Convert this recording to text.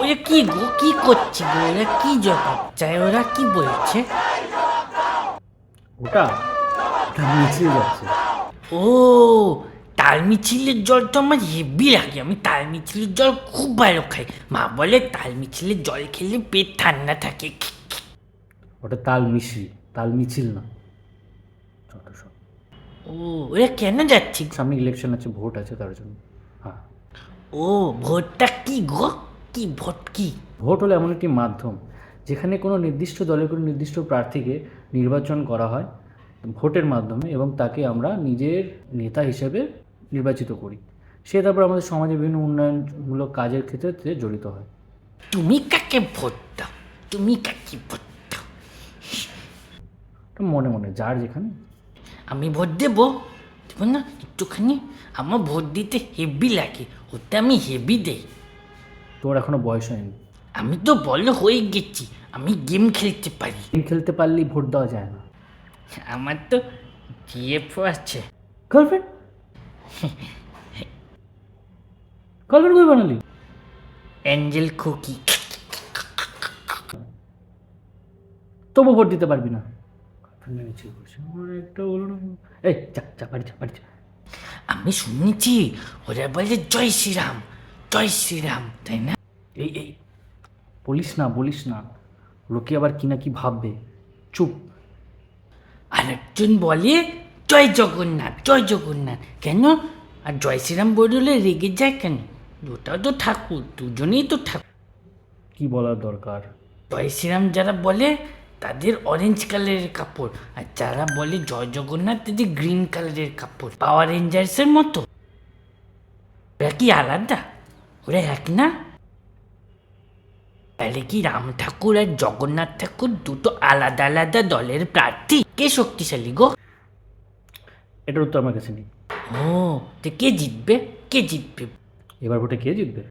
ওরা কি গো, কি করছে গো, ওরা কি জবাব চায়, ওরা কি বলছে? ওটা ওটা মিছিল যাচ্ছে। ও, তাল মিছিলের জল তো আমার হেভি লাগে, আমি তাল মিছিলের জল খুব ভালো খাই। মা বলে তাল মিছিলের জল খেলে পেট ঠান্ডা থাকে। ওটা তাল মিছিল, তাল মিছিল না। যত সব। ও, ওরা কেন যাচ্ছে? সামনে ইলেকশন আছে, ভোট আছে, তার জন্য। হ্যাঁ। ও, ভোটটা কি গো, কি ভোট কি? ভোট হলো এমন একটি মাধ্যম যেখানে কোনো নির্দিষ্ট দলের কোনো নির্দিষ্ট প্রার্থীকে নির্বাচন করা হয় ভোটের মাধ্যমে, এবং তাকে আমরা নিজের নেতা হিসেবে নির্বাচিত করি। সে তারপর আমাদের সমাজে বিভিন্ন উন্নয়নমূলক কাজের ক্ষেত্রে জড়িত হয়। তুমি কাকে ভোট দাও? তুমি কাকে ভোট দাও? এটা মনে মনে যার যেখানে। আমি ভোট দেবো, দেবো না একটুখানি? আমার ভোট দিতে হেভি লাগে, ওটা আমি হেভি দেই। তোর এখনো বয়স হয়নি। আমি তো বড় হয়ে গেছি, আমি গেম খেলতে পারি। গেম খেলতে পারলেই ভোট দেওয়া যায় না। আমার তো জিএফও আছে। গার্লফ্রেন্ড? গার্লফ্রেন্ড কই বানালি? অ্যাঞ্জেল খুকি। তবু ভোট দিতে পারবি না। গার্লফ্রেন্ড মিছিল করছে আমার একটা বলো না। এই যা যা বাড়ি যা, বাড়ি যা। আমি শুনেছি ওরা বলে জয় শ্রীরাম, জয় শ্রীরাম, তাই না? এই এই বলিস না, লোকে আবার কি না কি ভাববে। চুপ। আর একজন বলে জয় জগন্নাথ, জয় জগন্নাথ। কেন? আর জয় শ্রীরাম বললে রেগে যায় কেন? ওটাও তো ঠাকুর, দুজনেই তো ঠাকুর। কি বলার দরকার? জয় শ্রীরাম যারা বলে তাদের অরেঞ্জ কালারের কাপড়, আর যারা বলে জয় জগন্নাথ তাদের গ্রিন কালারের কাপড়, পাওয়ার রেঞ্জার্সের মতো। ওরা কি আলাদা? ওরা এক না? তাহলে কি রাম ঠাকুর আর জগন্নাথ ঠাকুর দুটো আলাদা আলাদা দলের প্রার্থী? কে শক্তিশালী গো? এটার উত্তর আমার কাছে নেই। ও, তো কে জিতবে? কে জিতবে? এবার ভোটে কে জিতবে?